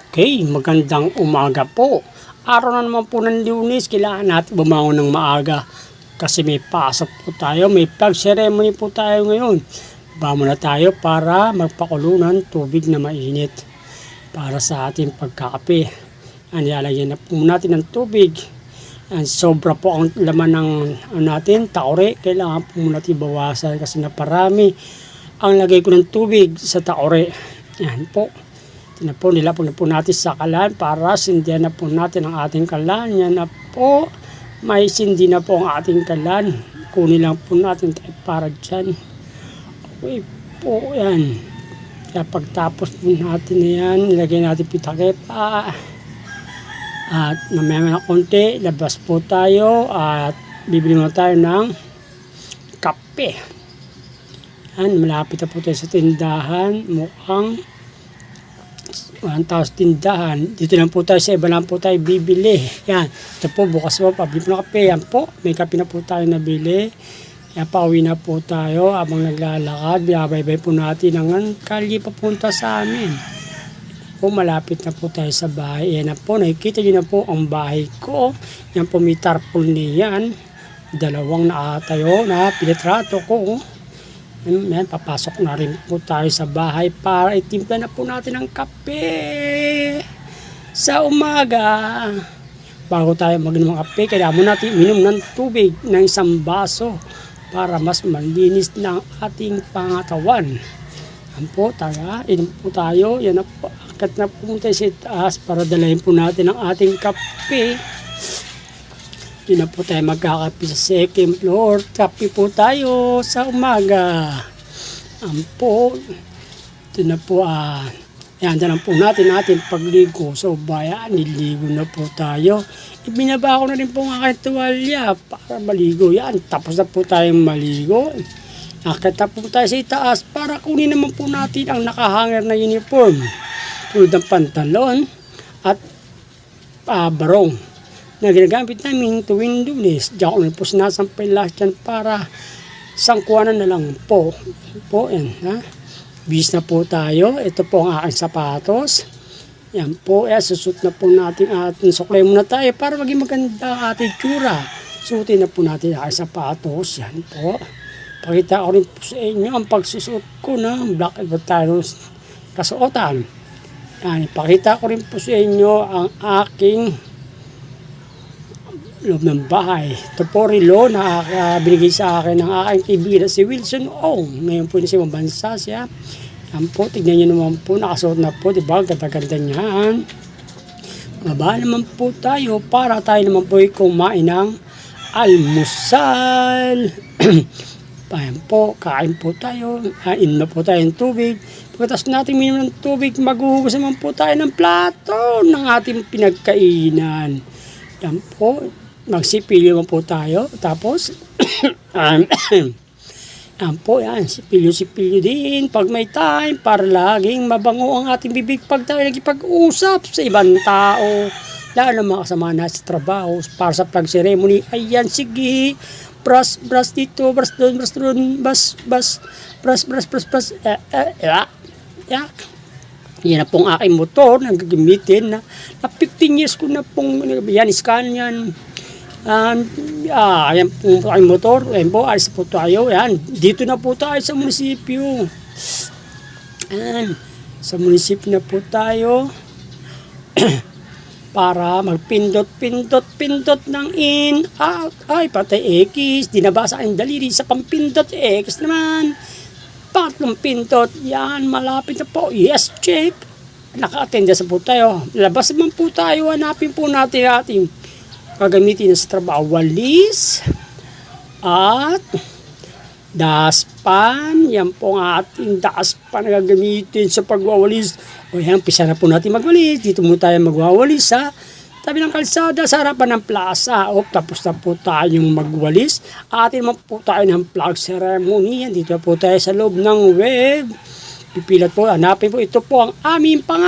Okay, magandang umaga po. Araw na naman po ng Lunes, kailangan natin bumangon ng maaga. Kasi may pasok po tayo, may flag ceremony po tayo ngayon. Bangon na tayo para magpakulo ng tubig na mainit para sa ating pagkakape. Nilalagyan na po natin ng tubig. Sobra po ang laman ng natin, taore. Kailangan po natin bawasan kasi naparami ang lagay ko ng tubig sa taore. Yan po. Nilapon na po natin sa kalan para sindihan na po natin ang ating kalan. Yan na po. May sindi na po ang ating kalan. Kunin lang po natin tayo para dyan. Okay po yan. Kaya pagtapos po natin na yan, nilagay natin pitakip. At mamaya na konti, labas po tayo at bibili mo tayo ng kape. Yan, malapit na po tayo sa tindahan. Mukhang 1,000 tindahan. Dito lang po tayo sa iba lang po tayo bibili. Yan. Ito po, bukas po, pabili po ng kape. Yan po, may kape na po tayo nabili. Yan, pauwi na po tayo habang naglalakad. Binabaybay po natin ang kalye papunta sa amin. Po, malapit na po tayo sa bahay. Yan na po, nakikita nyo na po ang bahay ko. Yan po, may tarpaulin yan. Dalawang nakatayo na pinitrato ko. Yan, papasok na rin po tayo sa bahay para itimpla na po natin ang kape sa umaga. Bago tayo mag-inom ng kape, kailangan natin minom ng tubig ng isang baso para mas malinis ng ating pangatawan. Yan po, inom po tayo. Yan na po, akat na po tayo sa taas para dalahin po natin ang ating kape. Hindi na po tayo magkakape sa second floor. Kape po tayo sa umaga. Po. Ito na po. Yan na lang po natin pagligo. So, niligo na po tayo. Ibinaba ko na rin po ang aking tuwalya para maligo. Yan, tapos na po tayong maligo. Nakita po tayo sa itaas para kunin naman po natin ang nakahanger na uniform. Tulad ng pantalon at barong na ginagamit namin tuwing Lunes. Diyan ko na po sinasampay lahat yan para sangkuanan na lang po. Yan, ha? Bis na po tayo. Ito po ang aking sapatos. Yan po. Susut na po natin ating suklay muna tayo para maging maganda ang ating tsura. Suotin na po natin ang aking sapatos. Yan po. Pakita ko rin po sa inyo ang pagsusot ko na black and white kasuotan. Yan. Pakita ko rin po sa inyo ang aking loob ng bahay. Ito po relo na binigay sa akin ng aking kaibigan si Wilson Ong. Ngayon po na sa ibang bansa siya. Yan po, tignan nyo naman po, nakasuot na po, diba? Ganda-ganda niyan. Baba naman po tayo para tayo naman po kumain ng almusal. Ayan po, kain po tayo. Inom na po tayo ng tubig. Pagkatapos natin minom ng tubig, maghuhugas naman po tayo ng plato ng ating pinagkainan. Yan po, magsipilyo mo po tayo. Tapos, yan po, yan, sipilyo din pag may time para laging mabango ang ating bibig pag tayo nagipag-usap sa ibang tao. Lalo na mga kasama na sa trabaho para sa flag ceremony. Ayan, sige, brush dito, brush doon, brush. Yak. Yan na pong aking motor na gagamitin na 15 years ko na pong yan, scan yan. Ayan po aking motor. Ayan po, alis po tayo. Ayan, dito na po tayo sa munisipyo. Ayan, sa munisipyo na po tayo. Para magpindot ng in, out. Ay, patay X. Di nabasa ang daliri sa pampindot X naman. Tatlong pintot. Yan, malapit na po. Yes, check. Naka-attend sa po tayo. Labas naman po tayo. Hanapin po natin ating gagamitin sa trabaho. Walis. At daspan. Yan po ang ating daspan na gagamitin sa pagwawalis. O yan, pisa na po natin magwalis. Dito muna tayo magwawalis sa tabi ng kalsada sa harapan ng plaza. Tapos na po tayong magwalis. Atin naman po tayo ng flag ceremony. Dito po tayo sa loob ng web. Pipilat po, hanapin po. Ito po ang aming pangalan.